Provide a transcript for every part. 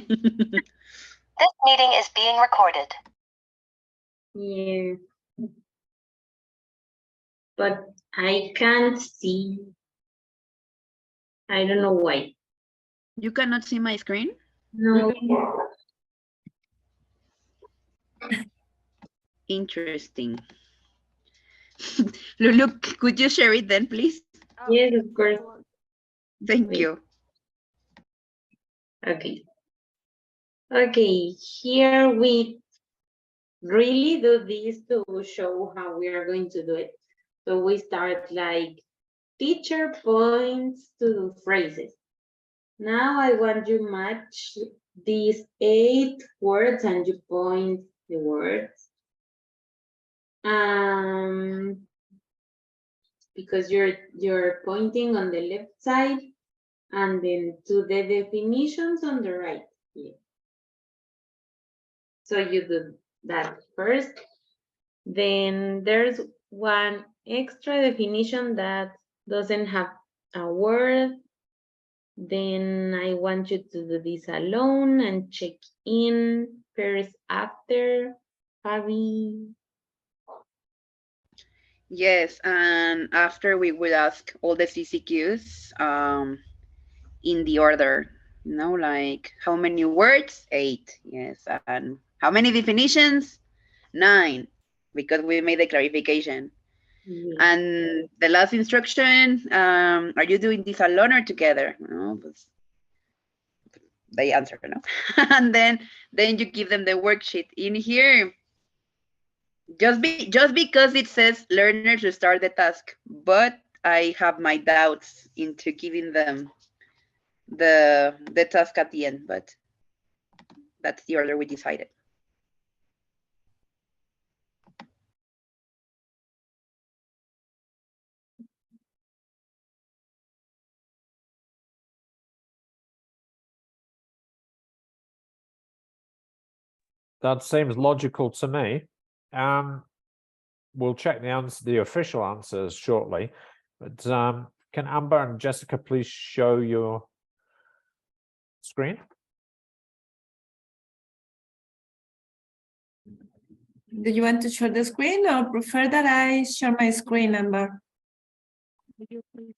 This meeting is being recorded. Yeah. But I can't see. I don't know why. You cannot see my screen? No. Interesting. Lulu, could you share it then, please? Yes, of course. Thank Wait. you. Okay. Okay, here we really do this to show how we are going to do it. So we start like teacher points to phrases. Now I want you match these 8 words and you point the words. Because you're pointing on the left side and then to the definitions on the right. Yeah. So you do that first. Then there's one extra definition that doesn't have a word. Then I want you to do this alone and check in first after. Fabi. Yes, and after we would ask all the CCQs in the order, you know, like how many words? 8, yes, and how many definitions? 9, because we made the clarification. Yeah. And the last instruction, are you doing this alone or together? No, they answer no. And then you give them the worksheet in here. Just because it says learner to start the task, but I have my doubts into giving them the task at the end, but that's the order we decided. That seems logical to me. We'll check the official answers shortly, but can Amber and Jessica please show your screen? Do you want to share the screen or prefer that I share my screen, Amber? You please.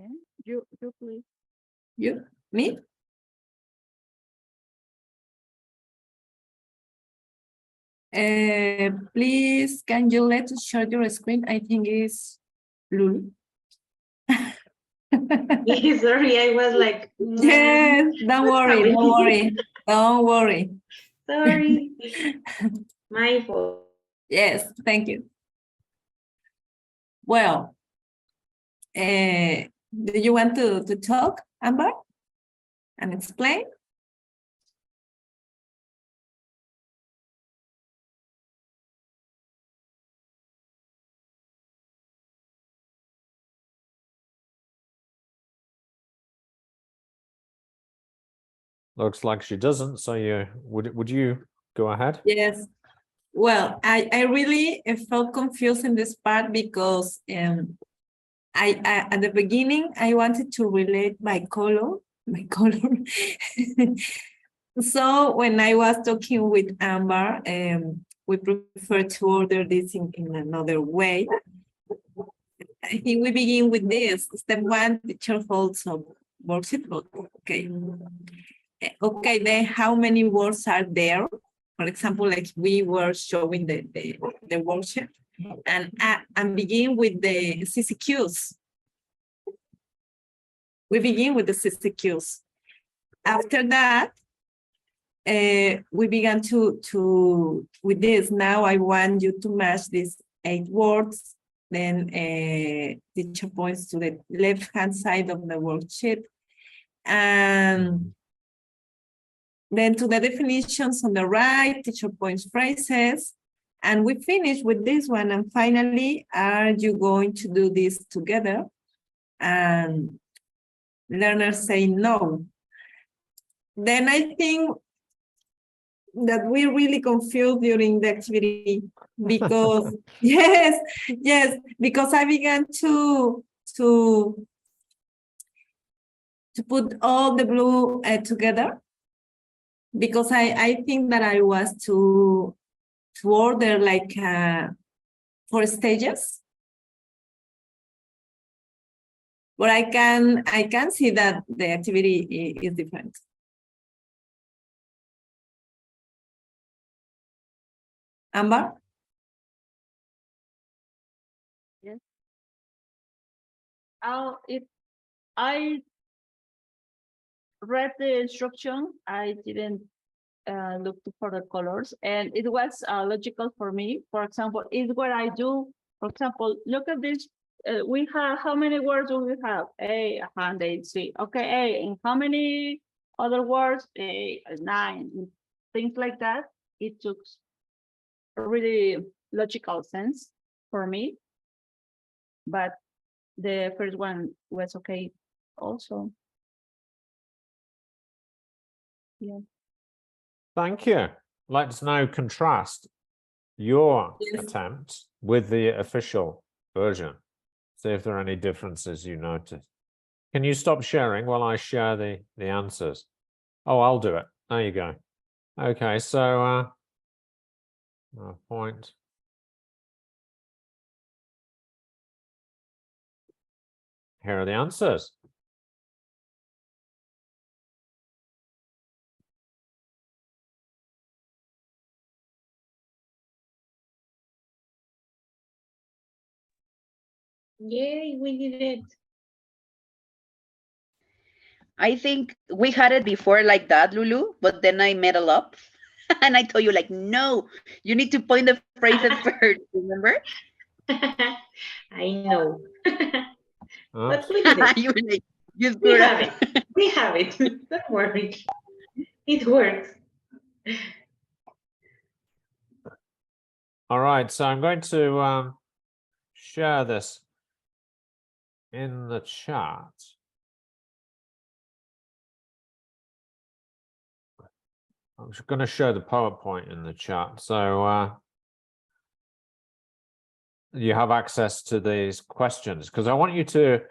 Okay. You please. You? Me? Please, can you let us share your screen? I think it's Lulu. Sorry, I was like, yes, don't worry, don't worry, don't worry. Sorry, my fault. Yes, thank you. Well, do you want to talk, Amber, and explain? Looks like she doesn't. So would you go ahead? Yes. Well, I really felt confused in this part because I at the beginning I wanted to relate my color. So when I was talking with Amber, we prefer to order this in another way. I think we begin with this. Step 1, teacher holds a worksheet. Okay. Okay, then how many words are there? For example, like we were showing the worksheet, and begin with the CCQs. We begin with the CCQs. After that, we began to with this. Now I want you to match these 8 words. Then teacher points to the left-hand side of the worksheet, and then to the definitions on the right, teacher points phrases, and we finish with this one. And finally, are you going to do this together? And learners say no. Then I think that we really confused during the activity because yes, because I began to put all the blue together, because I think that I was to order like 4 stages. But I can see that the activity is different. Amber? If I read the instruction, I didn't look for the colors, and it was logical for me. For example, is what I do. For example, look at this. We have, how many words do we have? A, and A, C. Okay, A, and how many other words? A, 9. Things like that. It took a really logical sense for me. But the first one was okay also. Yeah. Thank you. Let's now contrast your Yes. attempt with the official version. See if there are any differences you notice. Can you stop sharing while I share the answers? Oh, I'll do it. There you go. Okay, so point. Here are the answers. Yay, we did it. I think we had it before like that, Lulu, but then I meddle up and I told you like, no, you need to point the phrases first, remember? I know. Oh, But we did it. You were like, you We screwed have up. it. We have it. Don't worry. It works. all right, so I'm going to share this in the chat. I'm just going to show the PowerPoint in the chat. So you have access to these questions because I want you to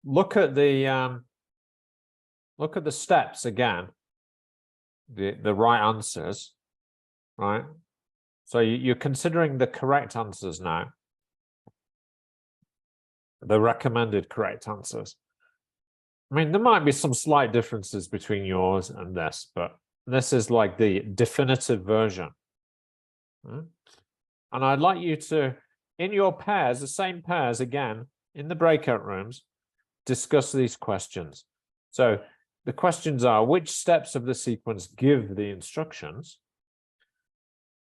look at the steps again, the right answers, right? So you're considering the correct answers now, the recommended correct answers. I mean, there might be some slight differences between yours and this, but this is like the definitive version. And I'd like you to, in your pairs, the same pairs again, in the breakout rooms, discuss these questions. So the questions are, which steps of the sequence give the instructions?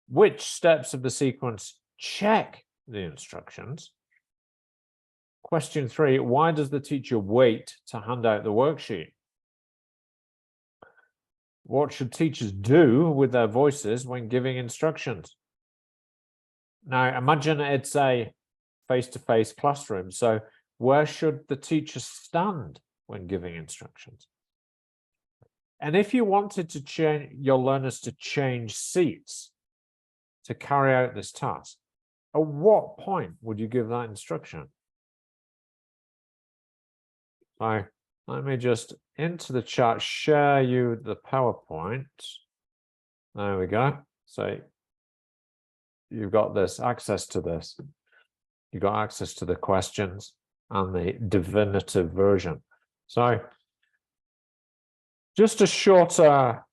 Which steps of the sequence check the instructions? Question 3, why does the teacher wait to hand out the worksheet? What should teachers do with their voices when giving instructions? Now, imagine it's a face-to-face classroom. So where should the teacher stand when giving instructions? And if you wanted to change your learners to change seats to carry out this task, at what point would you give that instruction? So let me just into the chat share you the PowerPoint. There we go. So you've got this access to this. You've got access to the questions and the definitive version. So just a shorter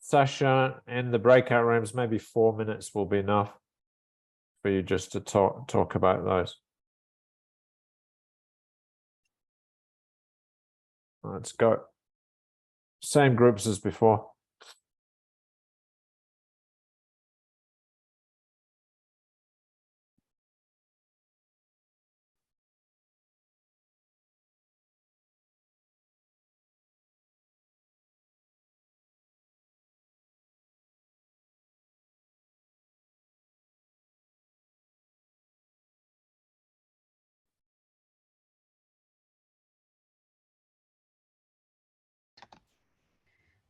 session in the breakout rooms, maybe 4 minutes will be enough for you just to talk about those. Let's go. Same groups as before.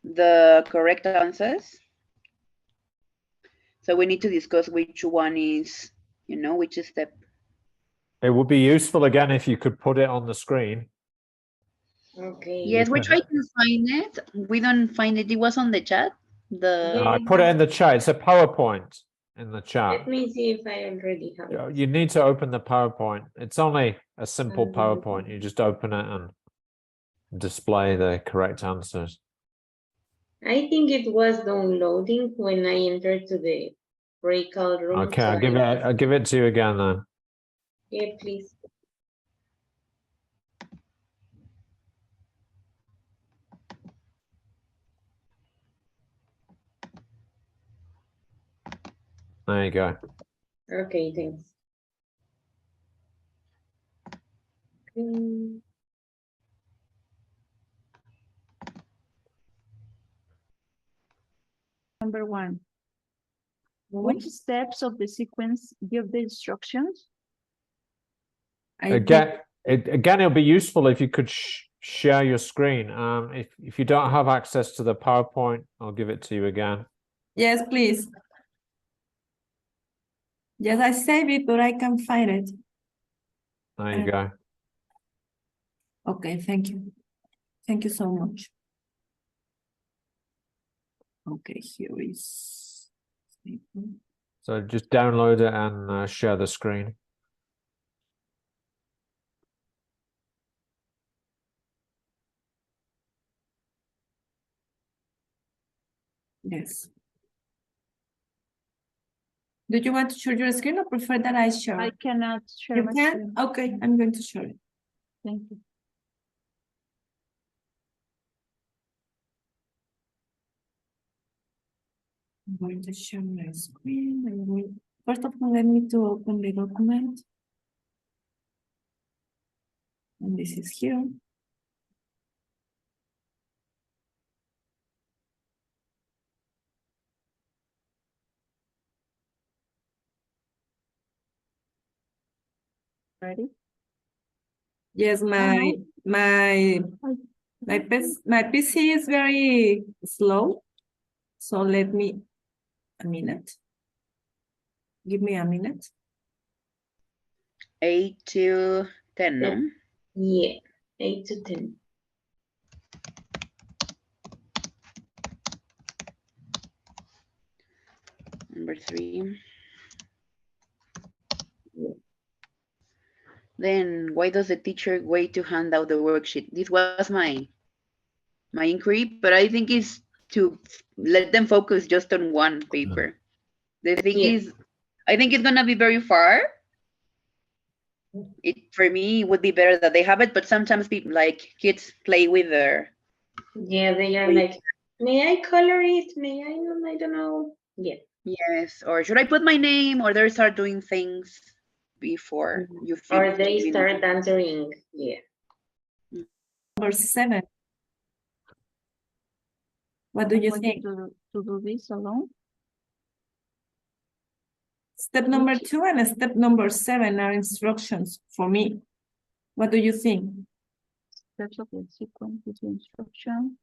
The correct answers. So we need to discuss which one is, you know, which step. It would be useful again if you could put it on the screen. Okay. Yes, we can- tried to find it. We don't find it. It was on the chat. I put it in the chat. It's a PowerPoint in the chat. Let me see if I already have it. You need to open the PowerPoint. It's only a simple Um, PowerPoint. You just open it and display the correct answers. I think it was downloading when I entered to the breakout room. Okay, so I'll give it to you again then. Yeah, please. There you go. Okay, thanks. Okay. Number 1. Which steps of the sequence give the instructions? Again, it'll be useful if you could share your screen. If you don't have access to the PowerPoint, I'll give it to you again. Yes, please. Yes, I save it, but I can't find it. There you go. Okay, thank you. Thank you so much. Okay, here is. So just download it and share the screen. Yes. Do you want to share your screen or prefer that I share? I cannot share You my can? screen. Okay, I'm going to share it. Thank you. I'm going to share my screen. First of all, let me to open the document. And this is here. Ready? Yes, my PC is very slow. So let me a minute. Give me a minute. 8 to 10, no? Yeah, 8 to 10. Number 3. Then why does the teacher wait to hand out the worksheet? This was my inquiry, but I think it's to let them focus just on one paper. The thing Yeah. is, I think it's gonna be very far. For me, it would be better that they have it, but sometimes people, like kids, play with their. Yeah, they are like, may I color it? May I don't know. Yeah. Yes, or should I put my name? Or they start doing things before you Or finish. they start answering. Yeah. Number 7. What do I'm you going think? To do this alone? Step number 2 and step number 7 are instructions for me. What do you think? Steps of the sequence with the instruction.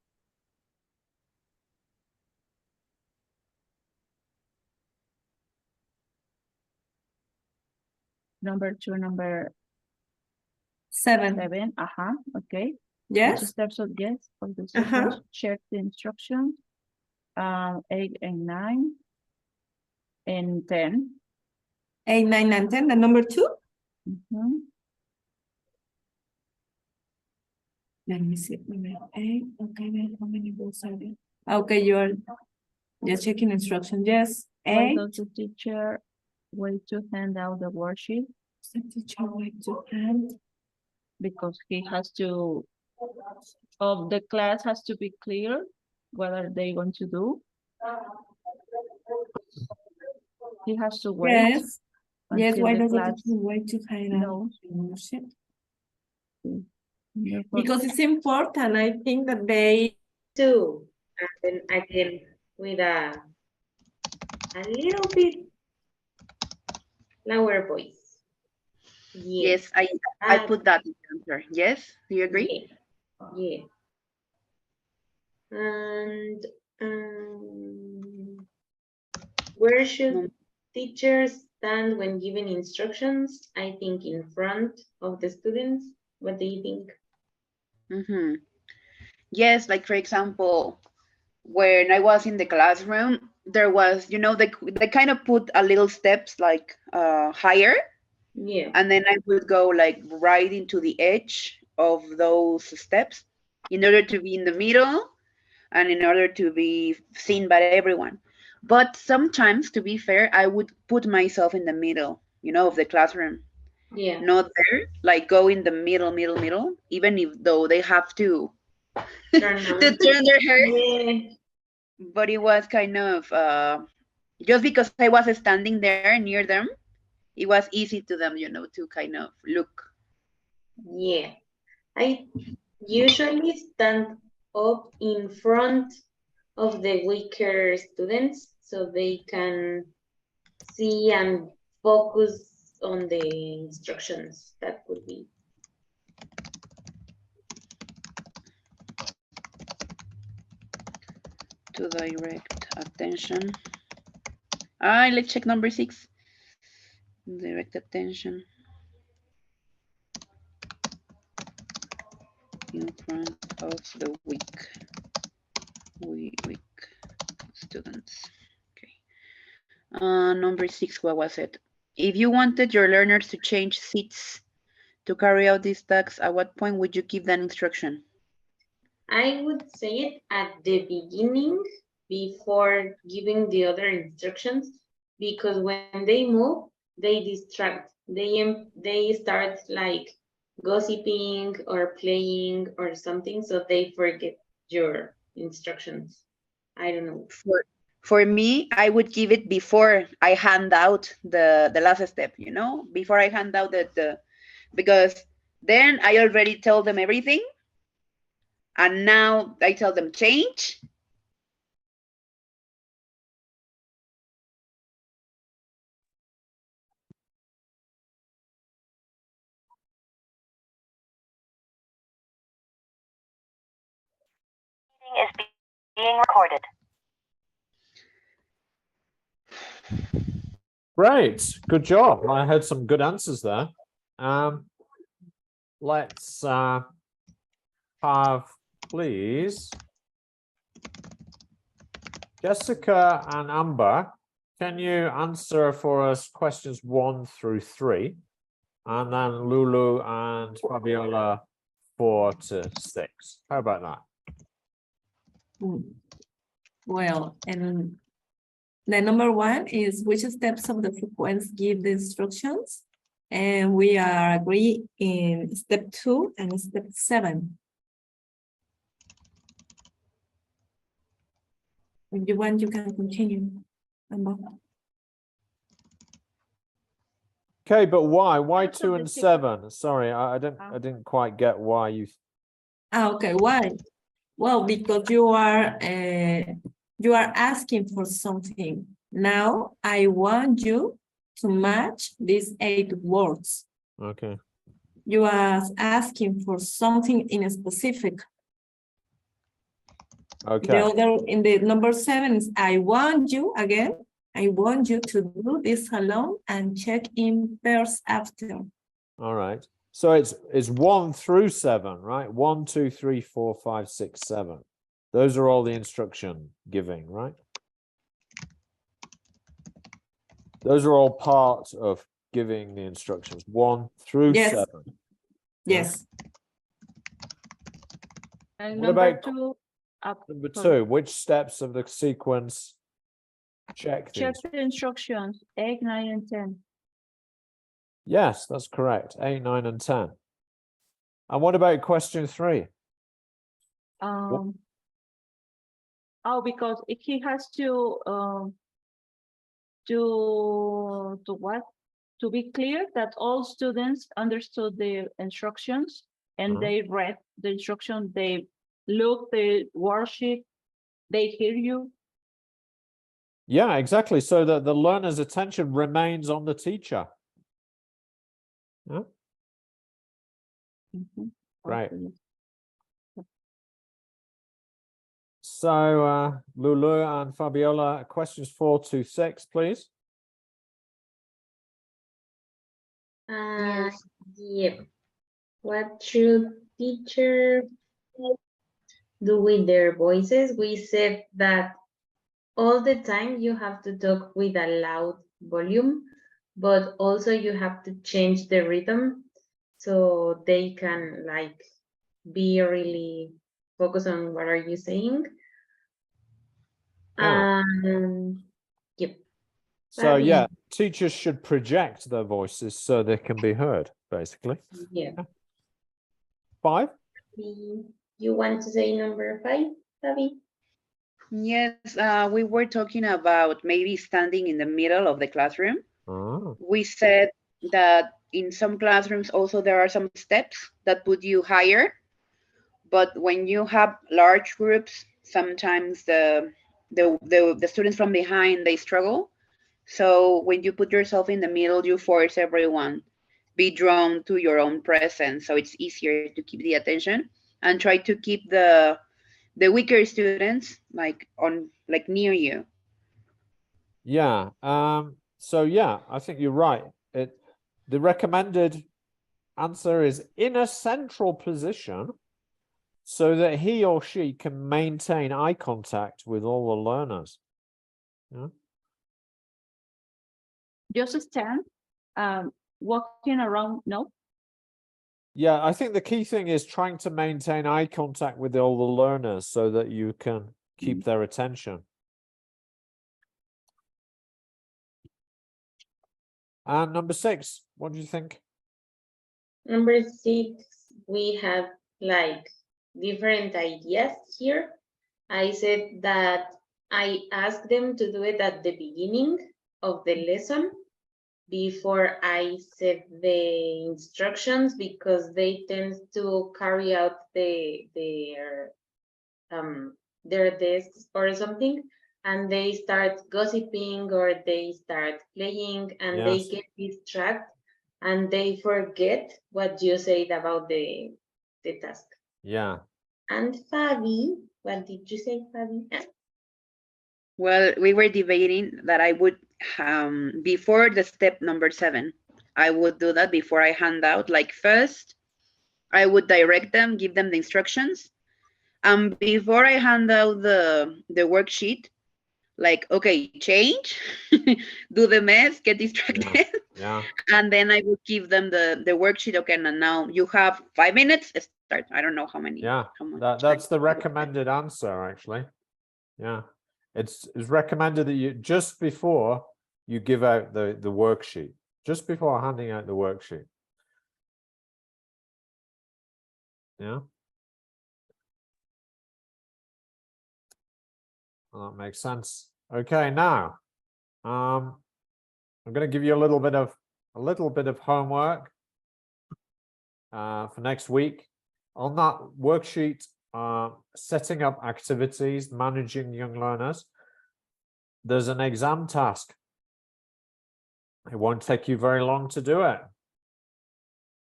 Number 2, number 7. 7. Okay. Yes? Which steps of yes of the sequence? Check the instructions. 8 and 9 and 10. 8, 9, and 10. The number 2? Mhm. Let me see. Number 8. Okay, then how many books are there? Okay, you are just checking instructions. Yes. Why 8. does the teacher wait to hand out the worksheet? The teacher wait to hand. Because he has to, the class has to be clear what are they going to do. He has to wait. Yes. Yes, until why the does the class teacher wait to hand out knows. the worksheet? Therefore, Because it's important. I think that they Two. And then again with a little bit lower voice. Yes, I put that in the answer. Yes, do you agree? Yeah. And where should teachers stand when giving instructions? I think in front of the students. What do you think? Mhm. Yes, like for example, when I was in the classroom, there was, they kind of put a little steps like higher, Yeah. and then I would go like right into the edge of those steps in order to be in the middle and in order to be seen by everyone. But sometimes, to be fair, I would put myself in the middle, of the classroom, Yeah. not there, like go in the middle, even if though they have to Turn to on. turn their head. Yeah. But it was kind of just because I was standing there near them, it was easy to them, to kind of look. Yeah. I usually stand up in front of the weaker students so they can see and focus on the instructions. That would be. To direct attention. Let's check number 6. Direct attention in front of the weak students. Okay. Number 6, what was it? If you wanted your learners to change seats to carry out these tasks, at what point would you give that instruction? I would say it at the beginning before giving the other instructions, because when they move, they distract. They start like gossiping or playing or something, so they forget your instructions. I don't know. For me, I would give it before I hand out the last step, before I hand out because then I already tell them everything, and now I tell them change. Meeting is being recorded. Great, good job. I had some good answers there. Let's have, please, Jessica and Amber. Can you answer for us questions 1 through 3, and then Lulu and Fabiola 4 to 6? How about that? Well, and the number 1 is which steps of the sequence give the instructions, and we are agree in step 2 and step 7. If you want, you can continue. Amber. Okay, but why? Why That's 2 the and second- 7? Sorry, I didn't quite get why you. Okay, why? Well, because you are asking for something. Now I want you to match these 8 words. Okay. You are asking for something in a specific. Okay. The other in the number 7 is I want you again. I want you to do this alone and check in pairs after. All right. So it's 1 through 7, right? 1, 2, 3, 4, 5, 6, 7. Those are all the instruction giving, right? Those are all part of giving the instructions. 1 through Yes. 7. Yes. And What number about 2, Number sorry. 2, which steps of the sequence check check these? the instructions 8, 9, and 10. Yes, that's correct. 8, 9, and 10. And what about question 3? Because he has to what? To be clear that all students understood the instructions and they read the instruction, they look the worksheet, they hear you. Yeah, exactly. So that the learner's attention remains on the teacher. Yeah, right. Okay. So Lulu and Fabiola, questions 4 to 6, please. Yep. What should teacher do with their voices. We said that all the time you have to talk with a loud volume, but also you have to change the rhythm so they can like be really focused on what are you saying. Yeah. Yep. So Fabi. yeah, teachers should project their voices so they can be heard, basically. Yeah. 5. You want to say number 5, Fabi? Yes, we were talking about maybe standing in the middle of the classroom. Oh. We said that in some classrooms also there are some steps that put you higher, but when you have large groups, sometimes the students from behind, they struggle. So when you put yourself in the middle, you force everyone be drawn to your own presence, so it's easier to keep the attention, and try to keep the weaker students like near you. Yeah. So yeah, I think you're right. The recommended answer is in a central position so that he or she can maintain eye contact with all the learners. Yeah. Just stand, walking around, no? Yeah, I think the key thing is trying to maintain eye contact with all the learners so that you can keep their attention. And number 6, what do you think? Number 6, we have like different ideas here. I said that I asked them to do it at the beginning of the lesson before I said the instructions because they tend to carry out their desks or something, and they start gossiping or they start playing and they Yes. get distracted and they forget what you said about the task. Yeah. And Fabi, what did you say, Fabi? Well, we were debating that I would, before the step number 7, I would do that before I hand out. Like first, I would direct them, give them the instructions. And before I hand out the worksheet, like, okay, change, do the mess, get distracted. Yeah. And then I would give them the worksheet. Okay, and now you have 5 minutes, start. I don't know how many. Yeah. How much That's the time. recommended answer, actually. Yeah. It's recommended that you just before you give out the worksheet, just before handing out the worksheet. Yeah. Well, that makes sense. Okay, now I'm going to give you a little bit of homework for next week. On that worksheet, setting up activities, managing young learners, there's an exam task. It won't take you very long to do it.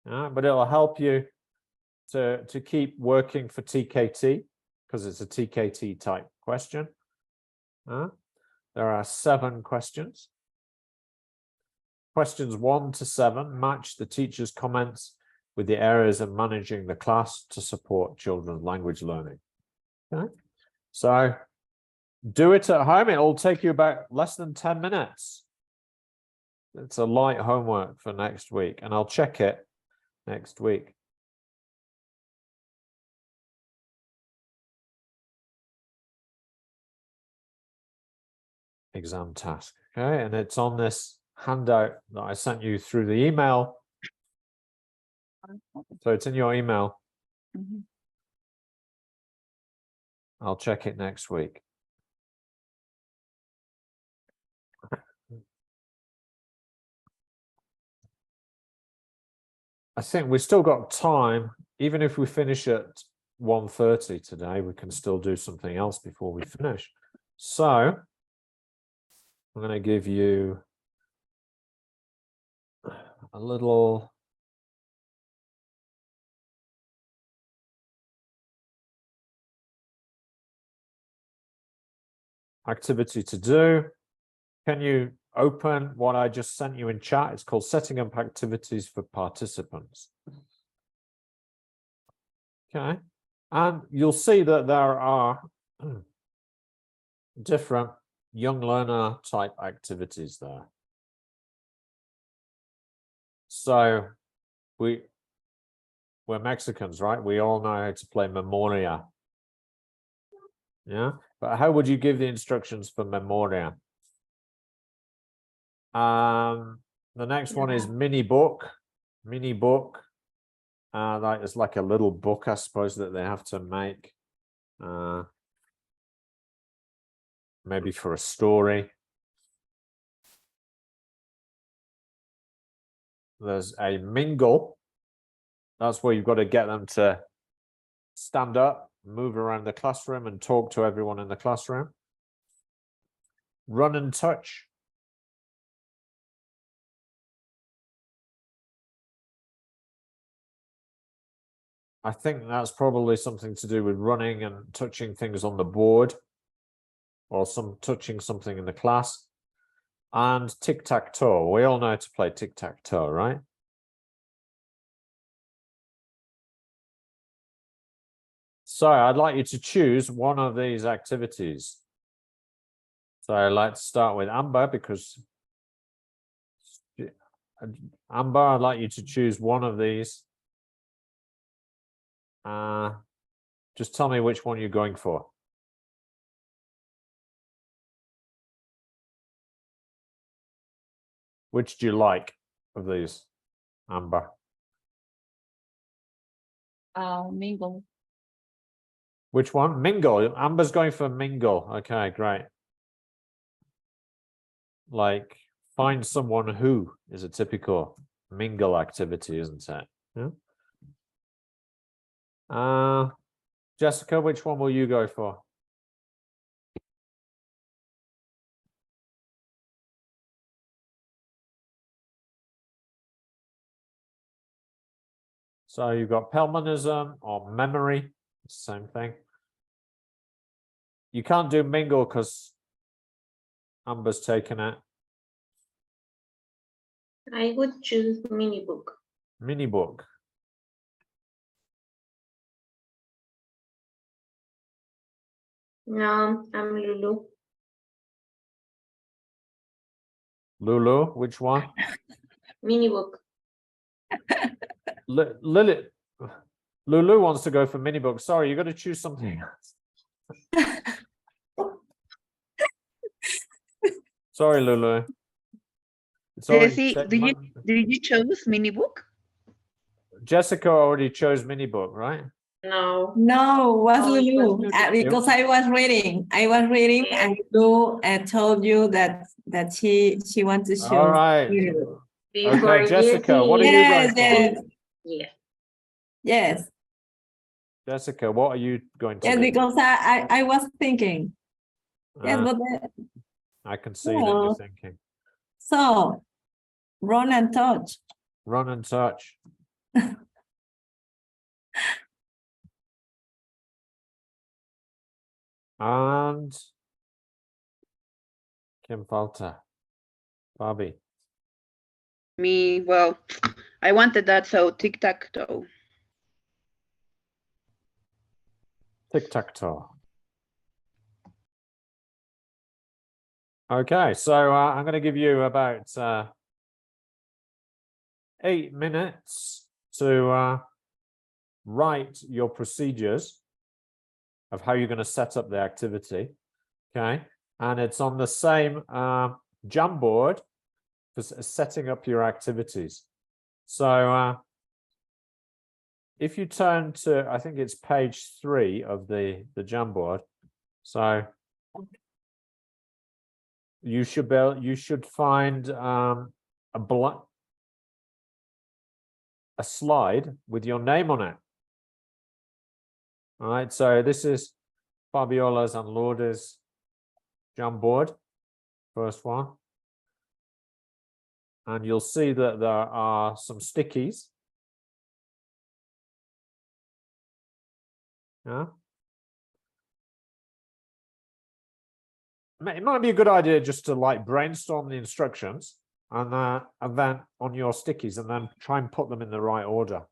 But it'll help you to keep working for TKT because it's a TKT type question. There are 7 questions. Questions 1 to 7 match the teacher's comments with the areas of managing the class to support children's language learning. Okay, so do it at home. It'll take you about less than 10 minutes. It's a light homework for next week, and I'll check it next week. Exam task. Okay, and it's on this handout that I sent you through the email. So it's in your email. Mhm. I'll check it next week. I think we've still got time. Even if we finish at 1:30 today, we can still do something else before we finish. So I'm going to give you a little activity to do. Can you open what I just sent you in chat? It's called Setting Up Activities for Participants. Okay. And you'll see that there are different young learner type activities there. So we're Mexicans, right? We all know how to play Memoria. Yeah, but how would you give the instructions for Memoria? The next one is mini book. Mini book. That is like a little book, I suppose, that they have to make. Maybe for a story. There's a mingle. That's where you've got to get them to stand up, move around the classroom and talk to everyone in the classroom. Run and touch. I think that's probably something to do with running and touching things on the board, or touching something in the class. And tic-tac-toe. We all know how to play tic-tac-toe, right? So I'd like you to choose one of these activities. So I'd like to start with Amber, because Amber, I'd like you to choose one of these. Just tell me which one you're going for. Which do you like of these, Amber? Mingle. Which one? Mingle. Amber's going for mingle. Okay, great. Like find someone who is a typical mingle activity, isn't it? Yeah. Jessica, which one will you go for? So you've got Pelmanism or memory, same thing. You can't do mingle because Amber's taken it. I would choose mini book. Mini book. No, I'm Lulu. Lulu, which one? Mini book. Lily. Lulu wants to go for mini book. Sorry, you got to choose something else. Sorry, Lulu. It's already Jessie, did you choose mini book? Jessica already chose mini book, right? No. No, was Oh, it was Lulu, Lulu. because I was reading. And Lulu told you that she wants to show. All right. Lulu. Before Okay, Jessica, what are you Yes, going for? yes, Yeah. yes, Jessica, what are you going to yes, do? because I was thinking. Yes, Uh, but I can see that you're Well- thinking. so run and touch. Run and touch. And Kim Falter. Bobby. Me, well, I wanted that, so tic-tac-toe. Tic-tac-toe. Okay, so I'm going to give you about 8 minutes to write your procedures of how you're going to set up the activity. Okay, and it's on the same Jamboard for setting up your activities. So if you turn to, I think it's page 3 of the Jamboard. So you should find a slide with your name on it. All right, so this is Fabiola's and Lourdes Jamboard, first one. And you'll see that there are some stickies. Yeah. It might be a good idea just to like brainstorm the instructions and then on your stickies and then try and put them in the right order.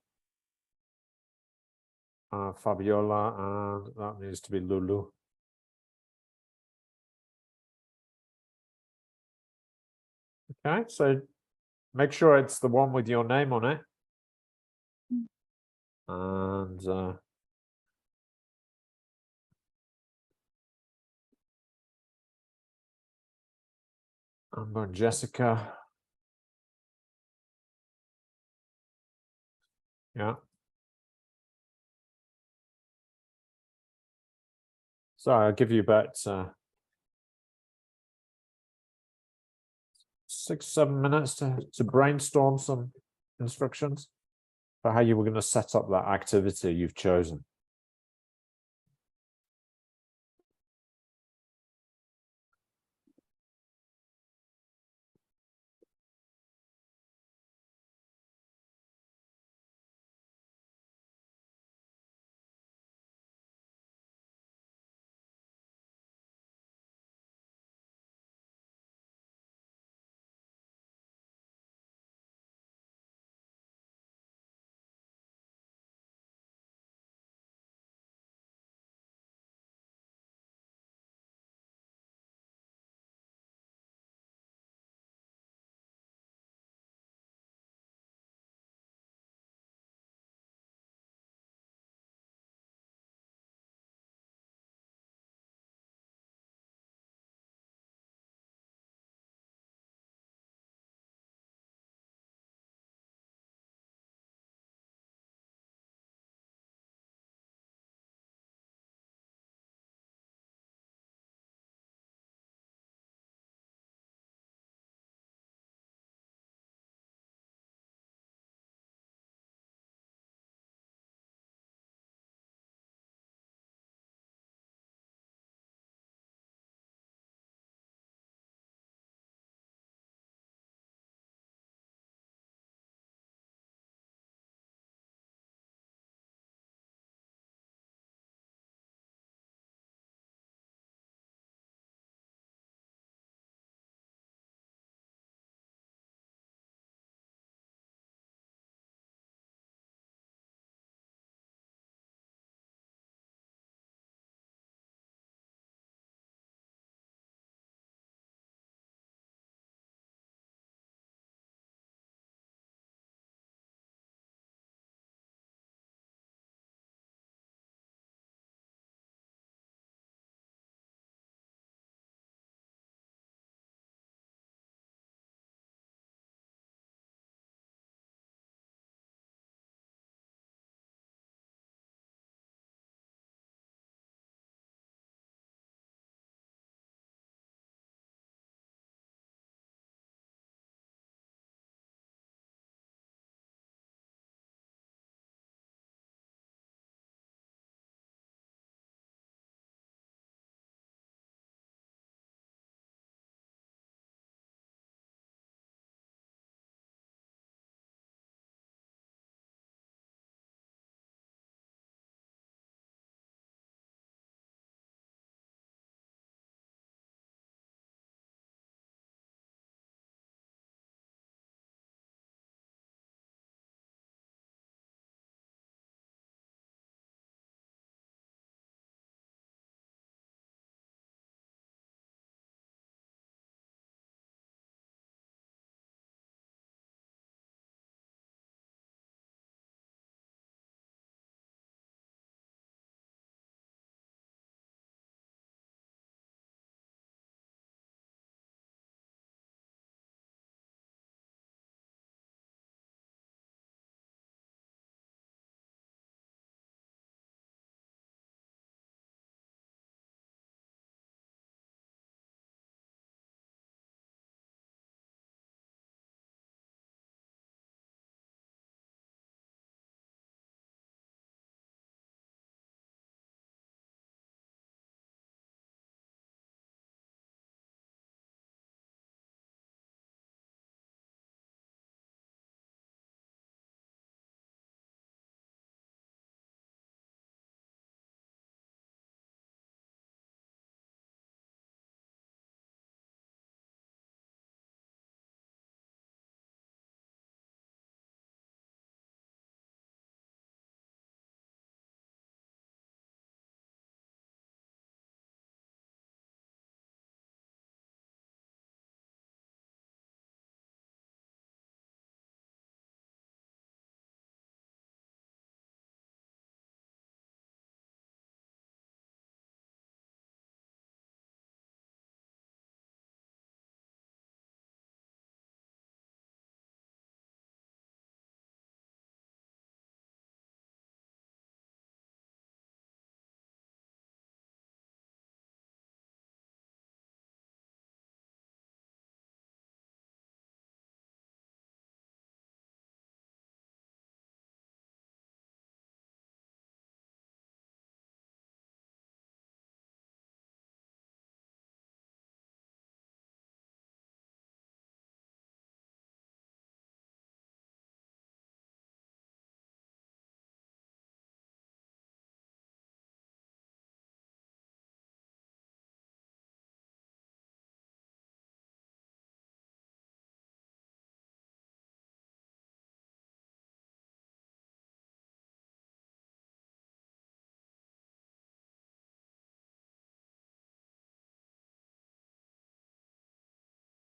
Fabiola, and that needs to be Lulu. Okay, so make sure it's the one with your name on it. And Amber and Jessica. Yeah. So I'll give you about 6-7 minutes to brainstorm some instructions for how you were going to set up that activity you've chosen.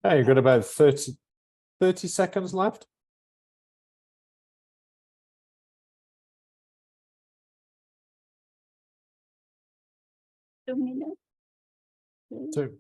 Yeah, you've got about 30 seconds left. Two minutes. Two.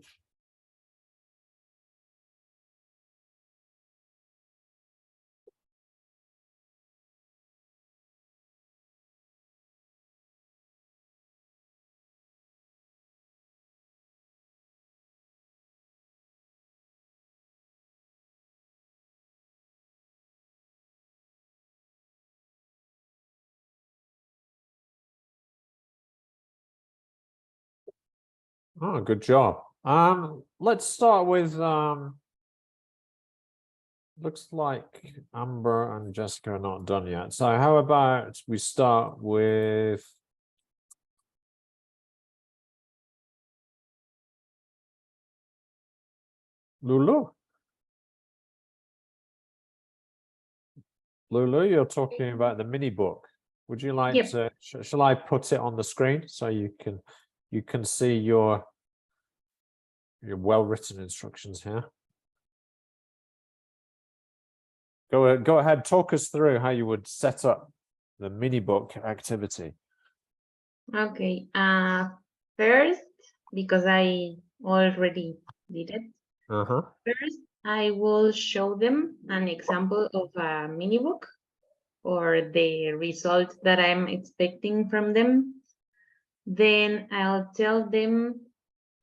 Oh, good job. Let's start with looks like Amber and Jessica are not done yet. So how about we start with Lulu? Lulu, you're talking about the mini book. Would you like Yep. to, shall I put it on the screen so you can see your well-written instructions here? Go ahead, talk us through how you would set up the mini book activity. Okay. First, because I already did it. Uh-huh. First, I will show them an example of a mini book or the result that I'm expecting from them. Then I'll tell them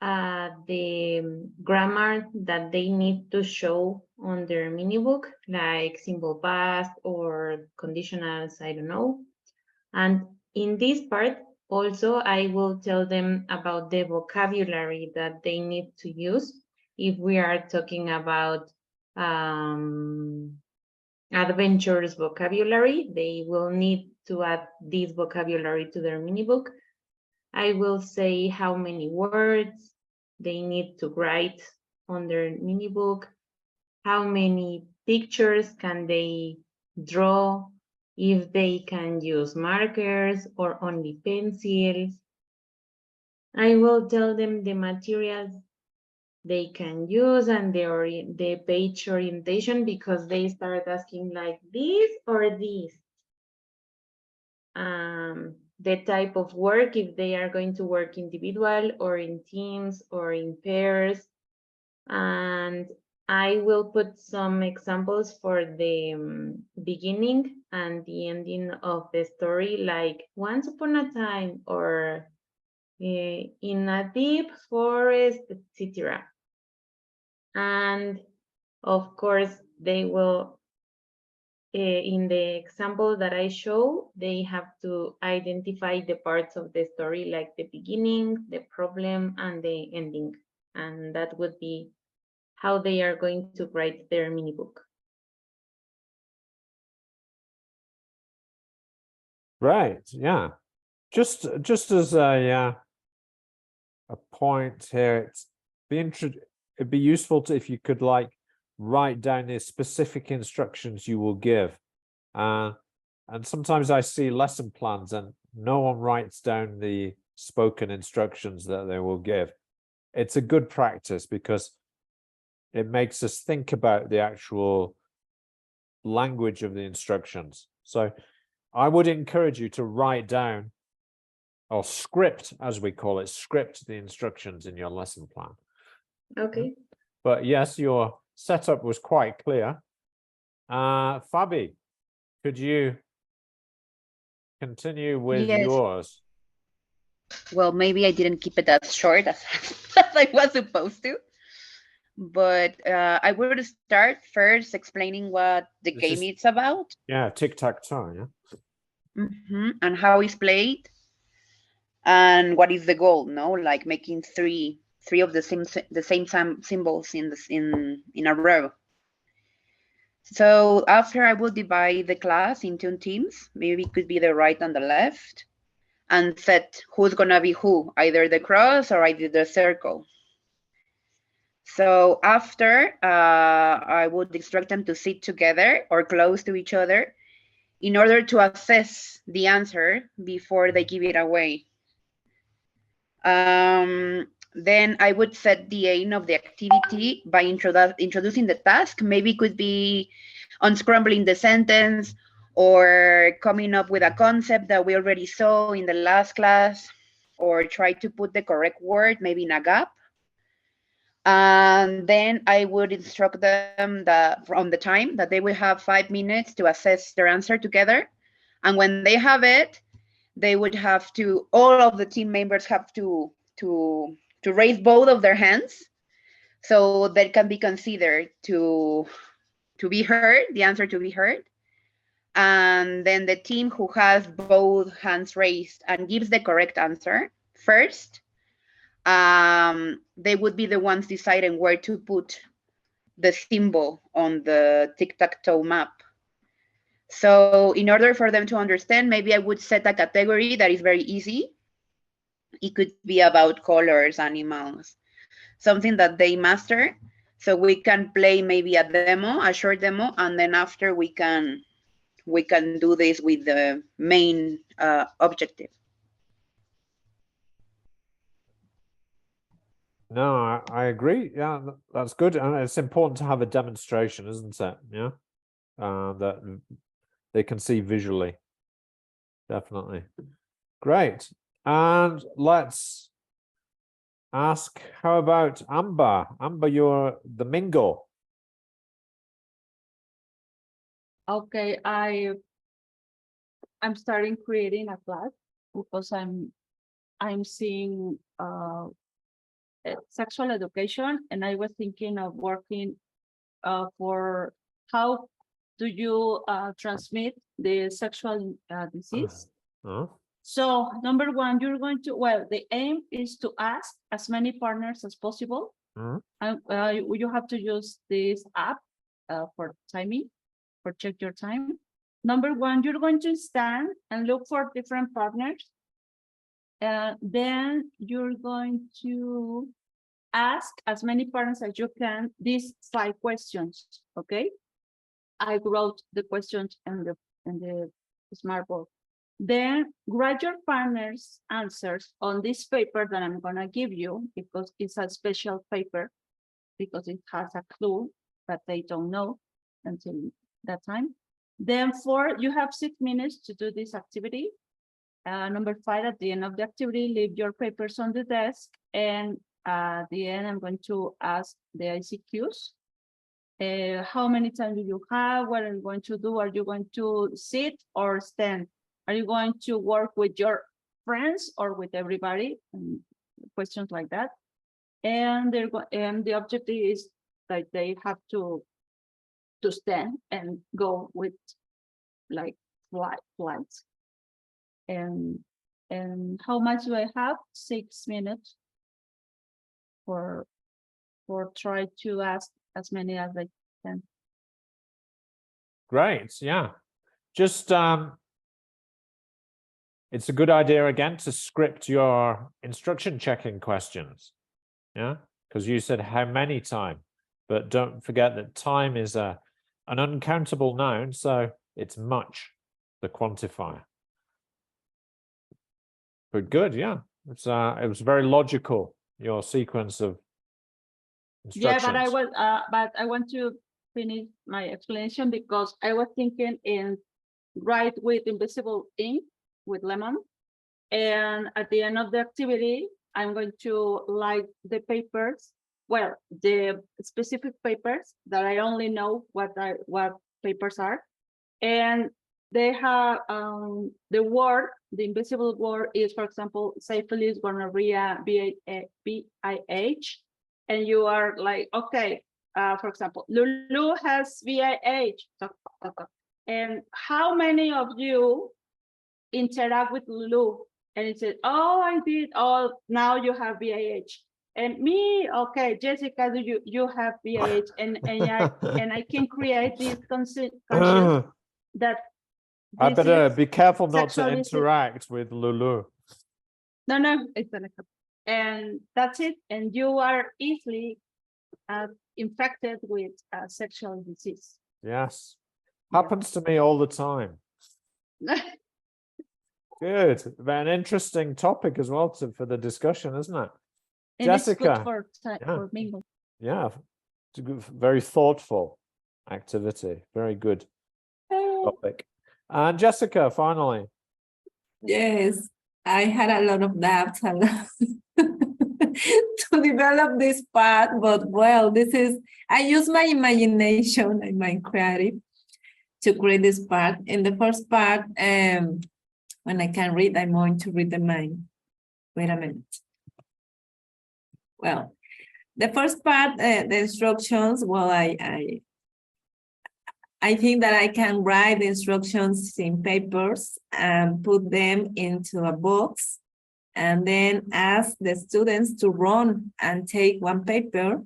the grammar that they need to show on their mini book, like simple past or conditionals, I don't know. And in this part, also, I will tell them about the vocabulary that they need to use if we are talking about adventures vocabulary. They will need to add this vocabulary to their mini book. I will say how many words they need to write on their mini book, how many pictures can they draw, if they can use markers or only pencils. I will tell them the materials they can use and the page orientation, because they start asking like this or this. The type of work, if they are going to work individual or in teams or in pairs. And I will put some examples for the beginning and the ending of the story, like once upon a time or in a deep forest, etc. And of course, they will, in the example that I show, they have to identify the parts of the story, like the beginning, the problem, and the ending. And that would be how they are going to write their mini book. Right, yeah. Just as a point here, it'd be useful to, if you could like write down the specific instructions you will give. And sometimes I see lesson plans and no one writes down the spoken instructions that they will give. It's a good practice because it makes us think about the actual language of the instructions. So I would encourage you to write down, or script, as we call it, script the instructions in your lesson plan. Okay. But yes, your setup was quite clear. Fabi, could you continue with Yes. yours? Well, maybe I didn't keep it as short as, as I was supposed to. But I would start first explaining what the This game is- is about. Yeah, tic-tac-toe, yeah. And how it's played. And what is the goal, no? Like making three of the same symbols in a row. So after I will divide the class into teams, maybe it could be the right and the left, and set who's gonna be who, either the cross or either the circle. So after, I would instruct them to sit together or close to each other in order to assess the answer before they give it away. then I would set the aim of the activity by introducing the task. Maybe it could be unscrambling the sentence or coming up with a concept that we already saw in the last class, or try to put the correct word, maybe in a gap. And then I would instruct them that from the time that they will have 5 minutes to assess their answer together. And when they have it, they would have to, all of the team members have to raise both of their hands so that can be considered to be heard, the answer to be heard. And then the team who has both hands raised and gives the correct answer first, they would be the ones deciding where to put the symbol on the tic-tac-toe map. So in order for them to understand, maybe I would set a category that is very easy. It could be about colors, animals, something that they master. So we can play maybe a demo, a short demo, and then after we can do this with the main objective. No, I agree. Yeah, that's good. And it's important to have a demonstration, isn't it? Yeah. That they can see visually. Definitely. Great. And let's ask, how about Amber? Amber, you're the Mingle. Okay, I'm starting creating a class because I'm seeing sexual education, and I was thinking of working for how do you transmit the sexual disease. Oh, So number one, you're going to, well, the aim is to ask as many partners as possible. Mhm. And you have to use this app for timing, for check your time. Number one, you're going to stand and look for different partners. Then you're going to ask as many partners as you can these 5 questions, okay? I wrote the questions in the smart board. Then write your partner's answers on this paper that I'm gonna give you, because it's a special paper, because it has a clue that they don't know until that time. Then 4, you have 6 minutes to do this activity. Number 5, at the end of the activity, leave your papers on the desk, and at the end, I'm going to ask the ICQs. How many times do you have? What are you going to do? Are you going to sit or stand? Are you going to work with your friends or with everybody? And questions like that. And the objective is that they have to stand and go with like flights. And how much do I have? 6 minutes for try to ask as many as I can. great. Yeah. Just it's a good idea again to script your instruction checking questions. Yeah, because you said how many time, but don't forget that time is an uncountable noun, so it's much, the quantifier. But good, yeah. It's it was very logical, your sequence of instructions. Yeah, but I want to finish my explanation, because I was thinking in write with invisible ink with lemon, and at the end of the activity, I'm going to light the papers. Well, the specific papers that I only know what papers are, and they have the word, the invisible word is, for example, syphilis, gonorrhea, VIH, and you are like, okay, for example, Lulu has VIH, and how many of you interact with Lulu? And it said, oh, I did. Oh, now you have VIH. And me, okay, Jessica, do you have VIH? And I can create this conscience that I better be careful not to sexuality. interact with Lulu. No, it's gonna happen. And that's it. And you are easily infected with sexual disease. Yes. Happens to me all the time. Good. An interesting topic as well for the discussion, isn't it? And it's good Jessica, for, yeah. for mingle. Yeah, it's a good, very thoughtful activity. Very good topic. And Jessica, finally. Yes, I had a lot of doubts to develop this part, but well, I use my imagination and my creative to create this part. In the first part, when I can read, I'm going to read the mind. Wait a minute. Well, the first part, the instructions, well, I think that I can write the instructions in papers and put them into a box and then ask the students to run and take one paper.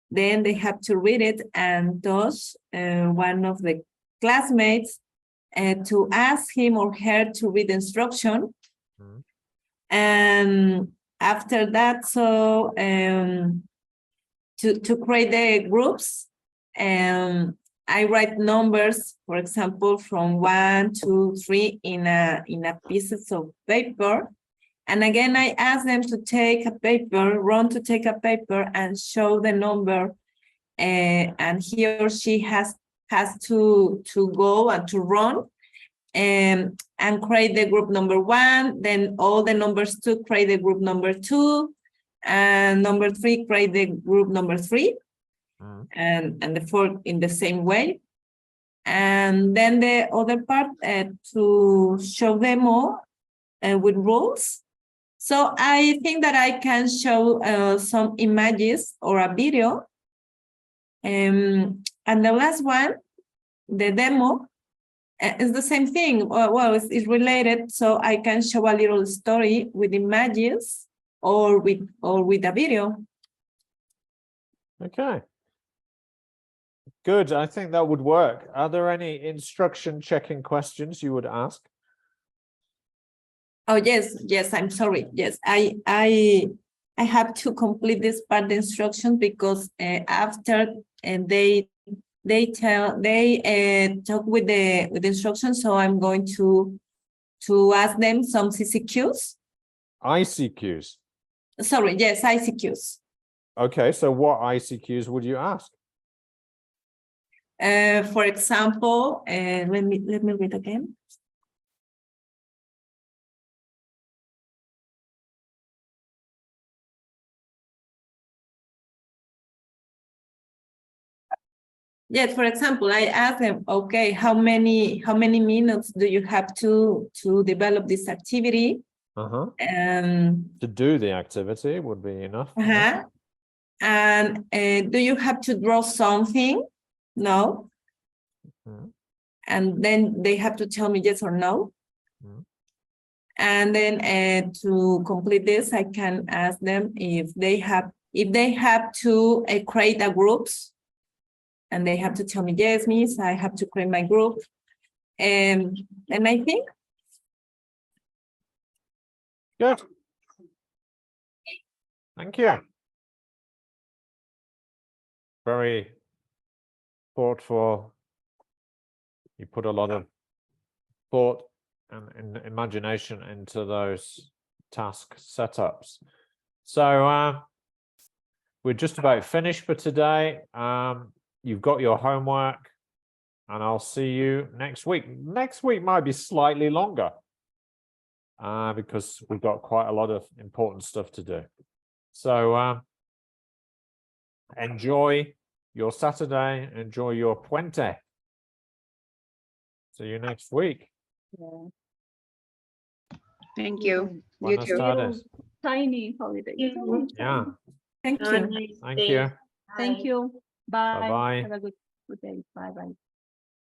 Then they have to read it and touch one of the classmates to ask him or her to read the instruction. Mhm. And after that, so to create the groups, I write numbers, for example, from 1, 2, 3 in a pieces of paper. And again, I ask them to take a paper, run to take a paper and show the number. And he or she has to go and to run and create the group number 1. Then all the numbers 2 create the group number 2. And number 3 create the group number 3. Mhm. And the 4 in the same way. And then the other part to show them all with rules. So I think that I can show some images or a video. And the last one, the demo, is the same thing. Well, it's related, so I can show a little story with images or with a video. Okay. Good. I think that would work. Are there any instruction checking questions you would ask? Oh yes, I'm sorry. Yes, I have to complete this part of the instruction because after they talk with the instructions, so I'm going to ask them some CCQs. ICQs. Sorry, yes, ICQs. Okay, so what ICQs would you ask? For example, let me read again. Yes, for example, I ask them, okay, how many minutes do you have to develop this activity? To do the activity would be enough. And do you have to draw something? No. Mhm. And then they have to tell me yes or no. Mhm. And then to complete this, I can ask them if they have to create a groups, and they have to tell me yes, miss, I have to create my group. And I think Good. Thank you. Very thoughtful. You put a lot of thought and imagination into those task setups. So we're just about finished for today. You've got your homework, and I'll see you next week. Next week might be slightly longer because we've got quite a lot of important stuff to do. So enjoy your Saturday, enjoy your puente. See you next week. Yeah. Thank you. You Buenas too. tardes. Tiny holiday. Yeah. Yeah, thank Have a you. nice thank day. you. Thank Bye. you. Bye. Bye-bye. Have a good day. Bye bye.